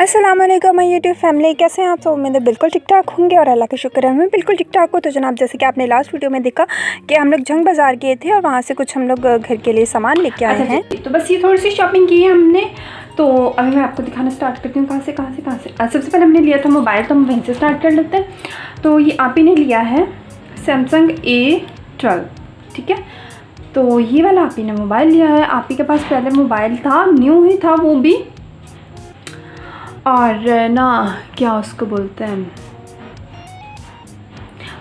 अस्सलाम वालेकुम my YouTube family, कैसे हैं आप सब। उम्मीद है बिल्कुल ठीक ठाक होंगे और अल्लाह का शुक्र है मैं बिल्कुल ठीक ठाक हूँ। तो जनाब, जैसे कि आपने लास्ट वीडियो में देखा कि हम लोग जंग बाज़ार गए थे और वहाँ से कुछ हम लोग घर के लिए सामान लेके आए हैं। तो बस ये थोड़ी सी शॉपिंग की है हमने। तो अभी मैं आपको दिखाना स्टार्ट करती हूँ कहाँ से। सबसे पहले हमने लिया था मोबाइल, तो हम वहीं से स्टार्ट कर लेते हैं। तो ये आप ही ने लिया है सैमसंग A12, ठीक है। तो ये वाला आप ही ने मोबाइल लिया है। आप ही के पास पहले मोबाइल था, न्यू ही था वो भी, और ना क्या उसको बोलते हैं,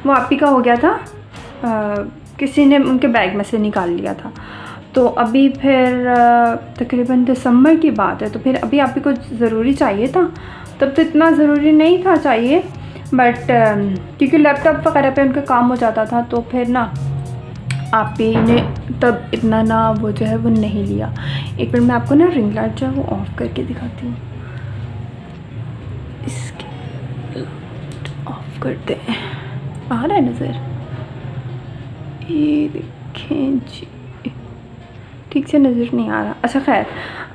वो आप ही का हो गया था, किसी ने उनके बैग में से निकाल लिया था। तो अभी फिर तकरीबन दिसंबर की बात है, तो फिर अभी आप ही को ज़रूरी चाहिए था। तब तो इतना ज़रूरी नहीं था चाहिए, बट क्योंकि लैपटॉप वगैरह पे उनका काम हो जाता था, तो फिर ना आप ही ने तब इतना ना वो जो है वो नहीं लिया। एक मिनट मैं आपको ना रिंग लाइट जो है वो ऑफ़ करके दिखाती हूँ। इसके ऑफ करते हैं, आ रहा है नज़र, ये देखें जी, ठीक से नज़र नहीं आ रहा। अच्छा खैर,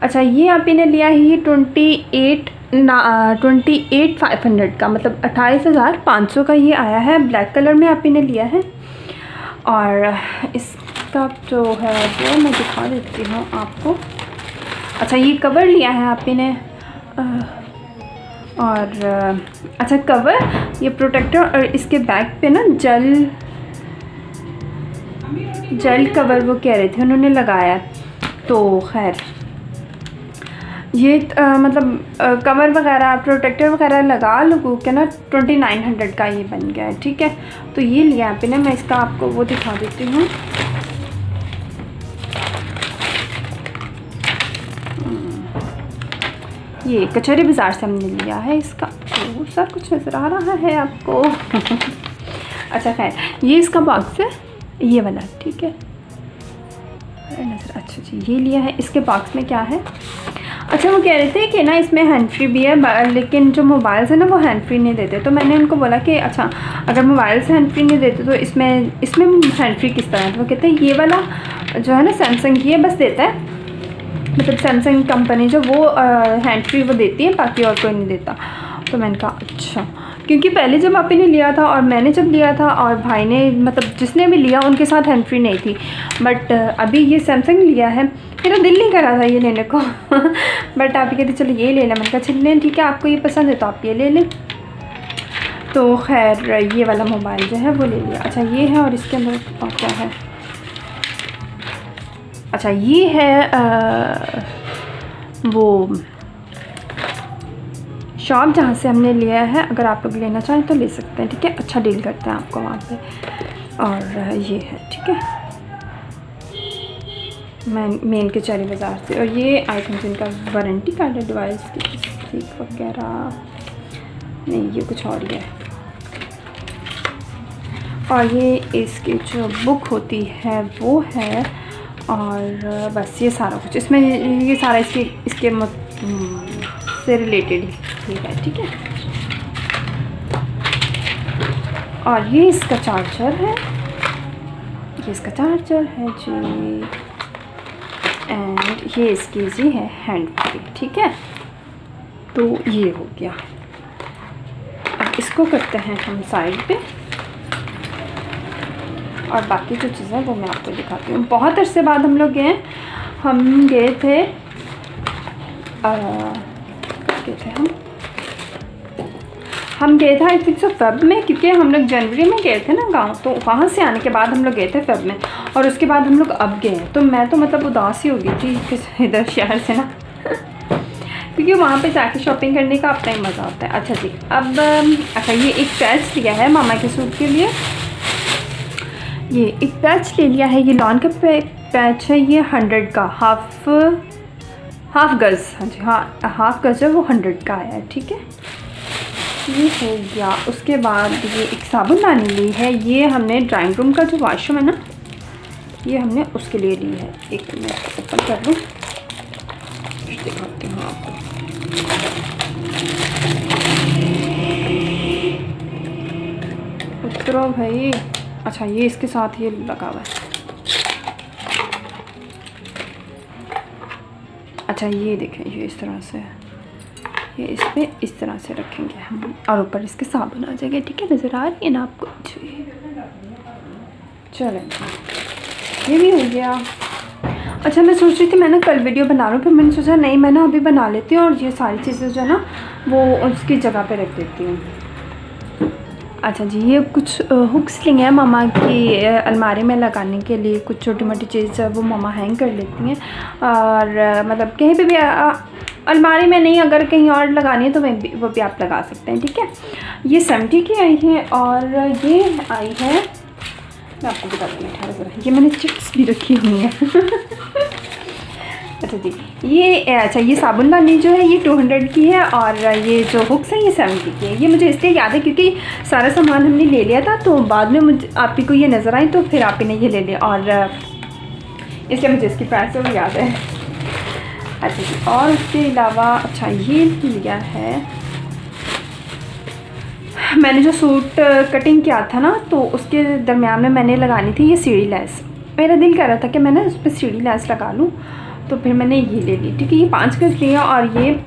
अच्छा ये आप ही ने लिया है ये 28,500 का, मतलब 28,500 का ये आया है। ब्लैक कलर में आप ही ने लिया है। और इसका जो है वो मैं दिखा देती हूँ आपको। अच्छा ये कवर लिया है आप ही ने, और अच्छा कवर, ये प्रोटेक्टर, और इसके बैक पे ना जेल कवर वो कह रहे थे उन्होंने लगाया। तो खैर ये मतलब कवर वगैरह प्रोटेक्टर वगैरह लगा के ना 2900 का ये बन गया है, ठीक है। तो ये लिया आप ने, मैं इसका आपको वो दिखा देती हूँ। ये कचहरी बाज़ार से हमने लिया है इसका। तो सब कुछ नज़र आ रहा है आपको। अच्छा खैर, ये इसका बॉक्स है, ये वाला, ठीक है नज़र। अच्छा जी, ये लिया है। इसके बॉक्स में क्या है, अच्छा वो कह रहे थे कि ना इसमें हैंड फ्री भी है, लेकिन जो मोबाइल से ना वो हैंड फ्री नहीं देते। तो मैंने उनको बोला कि अच्छा अगर मोबाइल से हैंड फ्री नहीं देते तो इसमें हैंड फ्री किस तरह। तो वो कहते हैं ये वाला जो है ना सैमसंग, ये बस देता है, मतलब सैमसंग कंपनी जो वो हैंड फ्री वो देती है, बाकी और कोई नहीं देता। तो मैंने कहा अच्छा, क्योंकि पहले जब आप ने लिया था और मैंने जब लिया था और भाई ने, मतलब जिसने भी लिया उनके साथ हैंड फ्री नहीं थी। बट अभी ये सैमसंग लिया है, मेरा दिल नहीं कर रहा था ये लेने को। बट आप कहते चलो ये ले लें। मैंने कहा चल लें, ठीक है, आपको ये पसंद है तो आप ये ले लें। तो खैर ये वाला मोबाइल जो है वो ले लिया। अच्छा ये है, और इसके अंदर और क्या है, अच्छा ये है वो शॉप जहाँ से हमने लिया है। अगर आप लोग लेना चाहें तो ले सकते हैं, ठीक है, अच्छा डील करते हैं आपको वहाँ पे। और ये है, ठीक है, मेन कचहरी बाज़ार से। और ये आई थिंक इनका वारंटी कार्ड है, डिवाइस की वगैरह नहीं, ये कुछ और ही है। और ये इसकी जो बुक होती है वो है, और बस ये सारा कुछ इसमें, ये सारा इसके से रिलेटेड ही है, ठीक है। और ये इसका चार्जर है, ये इसका चार्जर है जी, एंड ये इसकी जी है हैंड फ्री, ठीक है। तो ये हो गया। अब इसको करते हैं हम साइड पे, और बाकी जो चीज़ें वो मैं आपको दिखाती हूँ। बहुत अरसे बाद हम लोग गए थे हम गए थे आई थिंक सो फेब में, क्योंकि हम लोग जनवरी में गए थे ना गांव। तो वहाँ से आने के बाद हम लोग गए थे फेब में, और उसके बाद हम लोग अब गए। तो मैं तो मतलब उदास ही हो गई थी इधर शहर से ना, क्योंकि वहाँ पे जाके शॉपिंग करने का अपना ही मज़ा आता है। अच्छा जी, अब अच्छा ये एक पैच लिया है मामा के सूट के लिए, ये एक पैच ले लिया है। ये लॉन का पैच है, ये 100 का, हाफ गज़, हाँ जी हाँ, हाफ गज़ है वो 100 का आया है, ठीक है। ये हो गया। उसके बाद ये एक साबुनदानी ली है, ये हमने ड्राइंग रूम का जो वॉशरूम है ना, ये हमने उसके लिए ली है। एक मिनट ओपन कर लूँ, दिखाती हूँ आपको। उतरो भाई। अच्छा ये इसके साथ ये लगा हुआ है। अच्छा ये देखें, ये इस तरह से ये इस पर इस तरह से रखेंगे हम, और ऊपर इसके साबुन आ जाएंगे। ठीक है, नज़र आ रही है ना आपको? जी चलें, ये भी हो गया। अच्छा, मैं सोच रही थी मैं ना कल वीडियो बना लूँ, फिर मैंने सोचा नहीं, मैं ना अभी बना लेती हूँ और ये सारी चीज़ें जो है ना वो उसकी जगह पे रख देती हूँ। अच्छा जी, ये कुछ हुक्स लिए हैं मामा की अलमारी में लगाने के लिए। कुछ छोटी मोटी चीज़ वो मामा हैंग कर लेती हैं, और मतलब कहीं पे भी अलमारी में नहीं, अगर कहीं और लगानी है तो वो भी आप लगा सकते हैं। ठीक है, ये 70 की आई है, और ये आई है, मैं आपको बताती हूँ ठहर ज़रा, ये मैंने चिप्स भी रखी हुई हैं। अच्छा जी, ये साबुनदानी जो है ये 200 की है, और ये जो हुक्स है ये 70 की है। ये मुझे इसलिए याद है क्योंकि सारा सामान हमने ले लिया था, तो बाद में मुझे आप ही को ये नज़र आई, तो फिर आप ही ने ये ले लिया, और इसलिए मुझे इसकी प्राइस वो याद है। अच्छा जी, और उसके अलावा अच्छा ये लिया है, मैंने जो सूट कटिंग किया था ना, तो उसके दरमियान में मैंने लगानी थी ये सीढ़ी लेस। मेरा दिल कर रहा था कि मैं ना उस पर सीढ़ी लेस लगा लूँ, तो फिर मैंने ये ले ली। ठीक है, ये 5 गज लिया, और ये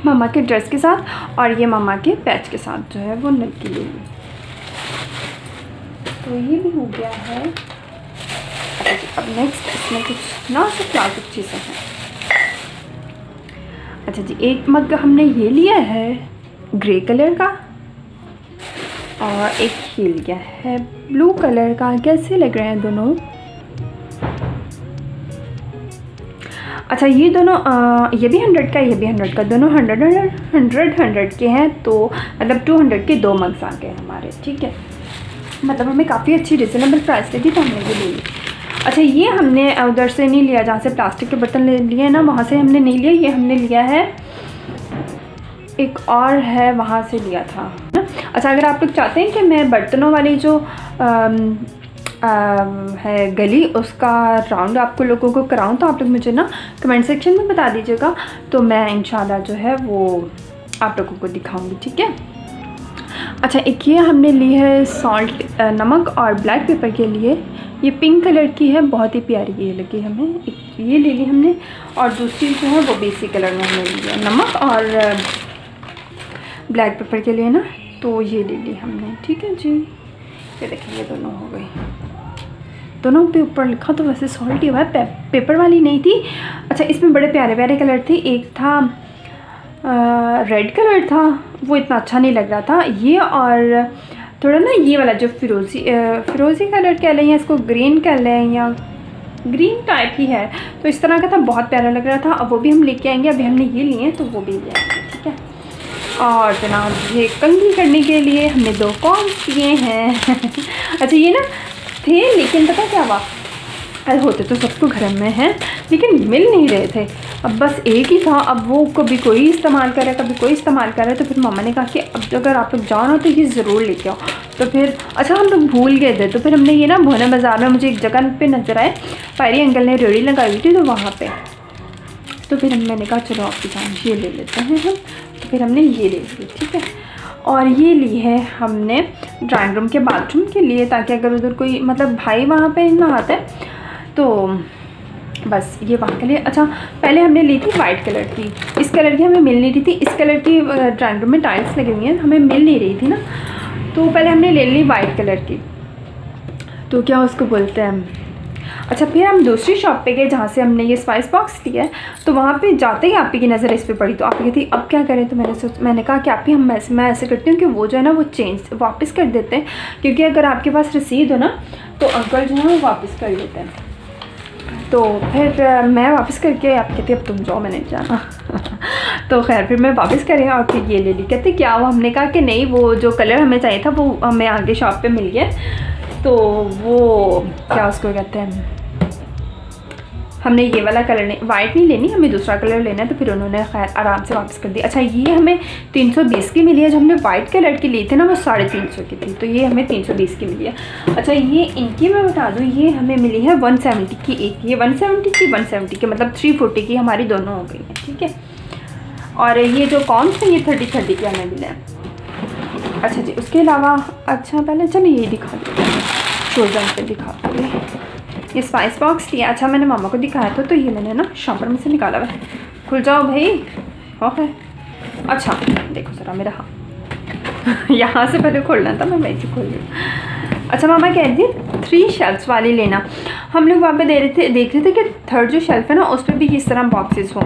मामा के ड्रेस के साथ और ये मामा के पैच के साथ जो है वो नलकी ले ली। तो ये भी हो गया है। अब नेक्स्ट इसमें कुछ ना सिर्फ प्लास्टिक चीज़ें हैं। अच्छा जी, एक मग हमने ये लिया है ग्रे कलर का, और एक ये लिया है ब्लू कलर का। कैसे लग रहे हैं दोनों? अच्छा, ये दोनों ये भी 100 का, ये भी 100 का, दोनों 100 के हैं, तो मतलब 200 के 2 मग्स आ गए हमारे। ठीक है, मतलब हमें काफ़ी अच्छी रिजनेबल प्राइस लगी, तो हमने ये ले ली। अच्छा, ये हमने उधर से नहीं लिया जहाँ से प्लास्टिक के बर्तन ले लिए ना, वहाँ से हमने नहीं लिया, ये हमने लिया है एक और है वहाँ से लिया था ना। अच्छा, अगर आप लोग चाहते हैं कि मैं बर्तनों वाली जो है गली उसका राउंड आपको लोगों को कराऊं, तो आप लोग मुझे ना कमेंट सेक्शन में बता दीजिएगा, तो मैं इंशाल्लाह जो है वो आप लोगों को दिखाऊंगी। ठीक है। अच्छा, एक ये हमने ली है सॉल्ट नमक और ब्लैक पेपर के लिए, ये पिंक कलर की है, बहुत ही प्यारी ये लगी हमें। एक ये ले ली हमने, और दूसरी जो है वो भी इसी कलर में हमने ली है, नमक और ब्लैक पेपर के लिए ना, तो ये ले ली हमने। ठीक है जी, ये देखिए ये दोनों हो गई। दोनों पे ऊपर लिखा तो वैसे सॉल्ट ही हुआ है, पेपर वाली नहीं थी। अच्छा, इसमें बड़े प्यारे प्यारे कलर थे, एक था रेड कलर था, वो इतना अच्छा नहीं लग रहा था ये, और थोड़ा ना ये वाला जो फिरोज़ी कलर कह लें या इसको ग्रीन कह लें या ग्रीन टाइप ही है, तो इस तरह का था, बहुत प्यारा लग रहा था। अब वो भी हम लेके आएंगे, अभी हमने ये लिए हैं तो वो भी ले आएंगे। ठीक है। और जनाब ये कंघी करने के लिए हमने 2 कॉम्स लिए हैं। अच्छा, ये ना थे, लेकिन पता क्या हुआ, होते तो सबको घर में हैं लेकिन मिल नहीं रहे थे। अब बस एक ही था, अब वो कभी कोई इस्तेमाल करे कभी कोई इस्तेमाल करे, तो फिर मामा ने कहा कि अब अगर आप लोग जाओ ना तो ये ज़रूर लेके आओ। तो फिर अच्छा, हम लोग भूल गए थे, तो फिर हमने ये ना भोना बाज़ार में मुझे एक जगह पे नज़र आए, पायरी अंकल ने रेड़ी लगाई हुई थी, तो वहाँ पे तो फिर मैंने कहा चलो आपकी जान ये ले लेते हैं हम, तो फिर हमने ये ले ली। ठीक है। और ये ली है हमने ड्राइंग रूम के बाथरूम के लिए, ताकि अगर उधर कोई मतलब भाई वहाँ पे ना आता है तो बस ये वहाँ के लिए। अच्छा, पहले हमने ली थी वाइट कलर की, इस कलर की हमें मिल नहीं रही थी, इस कलर की ड्राइंग रूम में टाइल्स लगी हुई हैं, हमें मिल नहीं रही थी ना, तो पहले हमने ले ली वाइट कलर की, तो क्या उसको बोलते हैं। अच्छा, फिर हम दूसरी शॉप पे गए जहाँ से हमने ये स्पाइस बॉक्स लिया है, तो वहाँ पे जाते ही आप ही की नज़र इस पर पड़ी, तो आप ही कहती अब क्या करें, तो मैंने कहा कि आप ही मैं ऐसे करती हूँ कि वो जो है ना वो चेंज वापस कर देते हैं, क्योंकि अगर आपके पास रसीद हो ना तो अंकल जो है वो वापस कर देते हैं। तो फिर मैं वापस करके आप कहती अब तुम जाओ, मैंने जाना। तो खैर फिर मैं वापस करें और फिर ये ले ली। कहते क्या वो, हमने कहा कि नहीं, वो जो कलर हमें चाहिए था वो हमें आगे शॉप पे मिल गया, तो वो क्या उसको कहते हैं, हमने ये वाला कलर नहीं, वाइट नहीं लेनी, हमें दूसरा कलर लेना है, तो फिर उन्होंने खैर आराम से वापस कर दिया। अच्छा, ये हमें 320 की मिली है, जो हमने वाइट कलर की ली थी ना वो 350 की थी, तो ये हमें 320 की मिली है। अच्छा, ये इनकी मैं बता दूँ, ये हमें मिली है 170 की एक, ये 170 की मतलब 340 की हमारी दोनों हो गई हैं। ठीक है। और ये जो कॉम्स है ये 30 की हमें मिला है। अच्छा जी, उसके अलावा अच्छा पहले चलिए ये दिखा देते हैं, फ्रोजन पे दिखा देते, ये स्पाइस बॉक्स लिया। अच्छा, मैंने मामा को दिखाया था, तो ये मैंने ना शॉपर में से निकाला हुआ है, खुल जाओ भाई, हो है अच्छा देखो ज़रा मेरा हाथ यहाँ से पहले खोलना था, मैं वैसे खोल रही हूँ। अच्छा मामा कह रही थी 3 शेल्फ्स वाली लेना। हम लोग वहाँ पे देख रहे थे कि 3rd जो शेल्फ है ना उस पर भी इस तरह बॉक्सेस हों,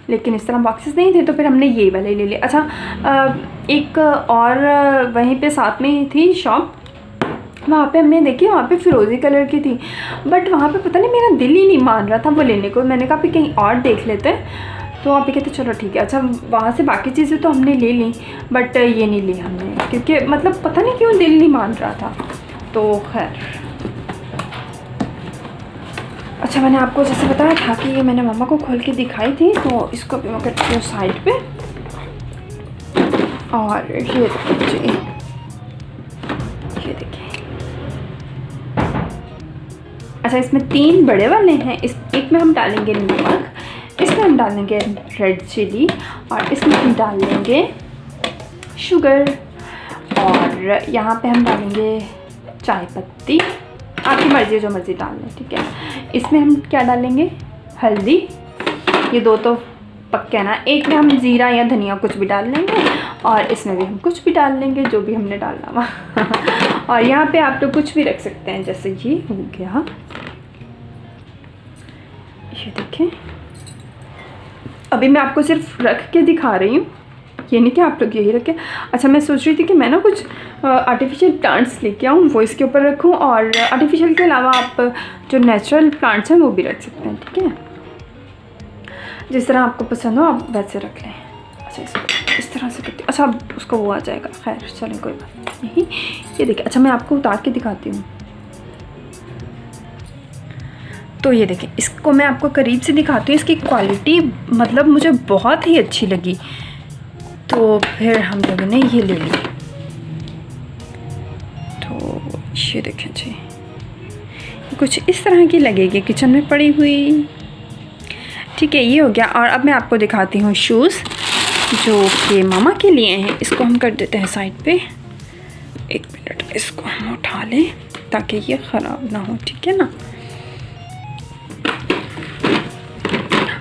लेकिन इस तरह बॉक्सेस नहीं थे, तो फिर हमने ये वाले ले लिए। अच्छा एक और वहीं पे साथ में ही थी शॉप, वहाँ पे हमने देखी, वहाँ पे फ़िरोज़ी कलर की थी, बट वहाँ पे पता नहीं मेरा दिल ही नहीं मान रहा था वो लेने को। मैंने कहा फिर कहीं और देख लेते हैं, तो वहाँ पे कहते चलो ठीक है। अच्छा वहाँ से बाकी चीज़ें तो हमने ले ली, बट ये नहीं ली हमने, क्योंकि मतलब पता नहीं क्यों दिल नहीं मान रहा था। तो खैर अच्छा मैंने आपको जैसे बताया था कि ये मैंने मामा को खोल के दिखाई थी, तो इसको भी मैं करती हूँ साइड पे। और ये देखिए, ये देखिए। अच्छा इसमें 3 बड़े वाले हैं, इस एक में हम डालेंगे नमक, इसमें हम डालेंगे रेड चिली, और इसमें हम डालेंगे शुगर, और यहाँ पे हम डालेंगे चाय पत्ती, आपकी मर्ज़ी जो मर्ज़ी डाल लें, ठीक है। इसमें हम क्या डालेंगे, हल्दी, ये 2 तो पक्के ना, एक में हम ज़ीरा या धनिया कुछ भी डाल लेंगे, और इसमें भी हम कुछ भी डाल लेंगे जो भी हमने डालना वहाँ। और यहाँ पे आप तो कुछ भी रख सकते हैं, जैसे ये हो गया, ये देखें। अभी मैं आपको सिर्फ रख के दिखा रही हूँ, ये नहीं कि आप लोग यही रखें। अच्छा मैं सोच रही थी कि मैं ना कुछ आर्टिफिशियल प्लांट्स लेके आऊँ, वो इसके ऊपर रखूँ, और आर्टिफिशियल के अलावा आप जो नेचुरल प्लांट्स हैं वो भी रख सकते हैं, ठीक है। जिस तरह आपको पसंद हो आप वैसे रख लें। अच्छा इसको इस तरह से करती हूँ। अच्छा अब उसका वो आ जाएगा, खैर चलें कोई बात नहीं। ये देखिए, अच्छा मैं आपको उतार के दिखाती हूँ। तो ये देखें, इसको मैं आपको करीब से दिखाती हूँ। इसकी क्वालिटी मतलब मुझे बहुत ही अच्छी लगी, तो फिर हम लोगों ने ये ले ली। तो ये देखें जी, कुछ इस तरह की लगेगी किचन में पड़ी हुई, ठीक है। ये हो गया। और अब मैं आपको दिखाती हूँ शूज़ जो कि मामा के लिए हैं। इसको हम कर देते हैं साइड पे, 1 मिनट, इसको हम उठा लें ताकि ये ख़राब ना हो, ठीक है ना।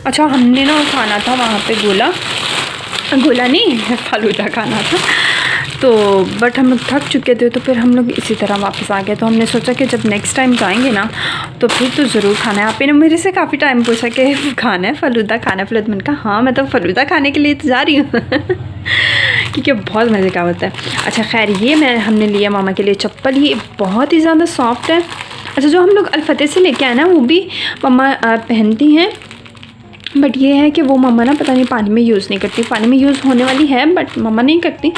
अच्छा हमने ना खाना था वहाँ पे गोला नहीं फालूदा खाना था, तो बट हम लोग थक चुके थे, तो फिर हम लोग इसी तरह वापस आ गए। तो हमने सोचा कि जब नेक्स्ट टाइम जाएंगे ना तो फिर तो ज़रूर खाना है। आपने मेरे से काफ़ी टाइम पूछा कि खाना है फ़ालूदा, खाना है फ़ालूदा। मैंने कहा हाँ मैं तो फ़ालूदा खाने के लिए तो जा रही हूँ क्योंकि बहुत मज़े का होता है। अच्छा खैर, ये हमने लिया मामा के लिए चप्पल, ये बहुत ही ज़्यादा सॉफ्ट है। अच्छा जो हम लोग अल-फतेह से लेके आए ना वो भी मम्मा पहनती हैं, बट ये है कि वो मम्मा ना पता नहीं पानी में यूज़ नहीं करती। पानी में यूज़ होने वाली है बट मम्मा नहीं करती।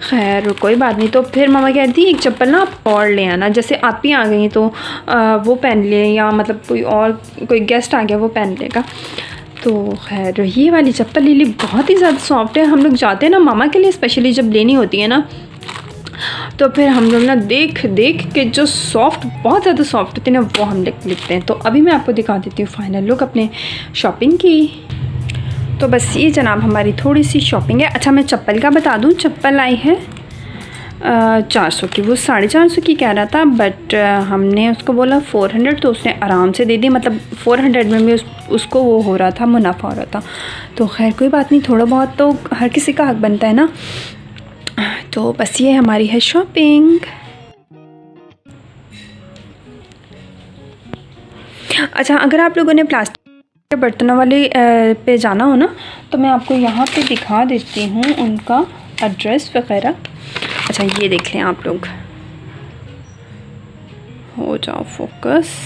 खैर कोई बात नहीं। तो फिर मम्मा कहती एक चप्पल ना आप और ले आना, जैसे आप ही आ गई तो वो पहन ले, या मतलब कोई गेस्ट आ गया वो पहन लेगा। तो खैर ये वाली चप्पल ले ली, बहुत ही ज़्यादा सॉफ्ट है। हम लोग जाते हैं ना मामा के लिए स्पेशली जब लेनी होती है ना, तो फिर हम लोग ना देख के जो सॉफ्ट, बहुत ज़्यादा सॉफ्ट होती है ना, वो हम लिखते हैं। तो अभी मैं आपको दिखा देती हूँ फाइनल लुक अपने शॉपिंग की। तो बस ये जनाब हमारी थोड़ी सी शॉपिंग है। अच्छा मैं चप्पल का बता दूँ, चप्पल आई है 400 की, वो 450 की कह रहा था, बट हमने उसको बोला 400, तो उसने आराम से दे दी। मतलब 400 में भी उसको वो हो रहा था, मुनाफा हो रहा था। तो खैर कोई बात नहीं, थोड़ा बहुत तो हर किसी का हक बनता है ना। तो बस ये हमारी है शॉपिंग। अच्छा अगर आप लोगों ने प्लास्टिक के बर्तनों वाले पे जाना हो ना, तो मैं आपको यहाँ पे दिखा देती हूँ उनका एड्रेस वगैरह। अच्छा ये देख लें आप लोग, हो जाओ फोकस।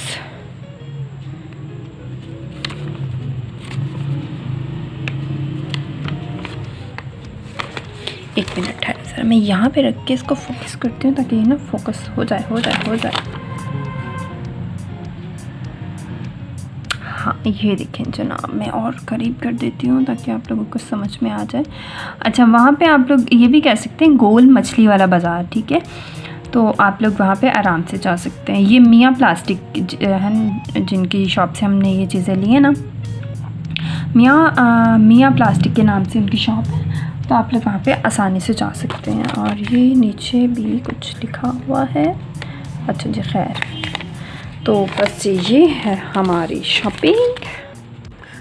एक मिनट है सर, मैं यहाँ पे रख के इसको फोकस करती हूँ ताकि ये ना फोकस हो जाए। हाँ ये देखें जनाब, मैं और करीब कर देती हूँ ताकि आप लोगों को समझ में आ जाए। अच्छा वहाँ पे आप लोग ये भी कह सकते हैं गोल मछली वाला बाज़ार, ठीक है। तो आप लोग वहाँ पे आराम से जा सकते हैं। ये मियाँ प्लास्टिक है जिनकी शॉप से हमने ये चीज़ें ली हैं ना, मियाँ प्लास्टिक के नाम से उनकी शॉप है। तो आप लोग वहाँ पे आसानी से जा सकते हैं। और ये नीचे भी कुछ लिखा हुआ है। अच्छा जी खैर, तो बस ये है हमारी शॉपिंग।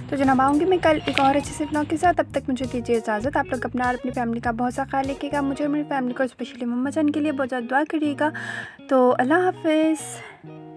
तो जनाब आऊँगी मैं कल एक और अच्छे से ब्लॉग के साथ। तब तक मुझे दीजिए इजाज़त। आप लोग अपना और अपनी फैमिली का बहुत सा ख्याल रखिएगा। मुझे और मेरी फैमिली को स्पेशली मम्मा जान के लिए बहुत ज़्यादा दुआ करिएगा। तो अल्लाह हाफ़िज़।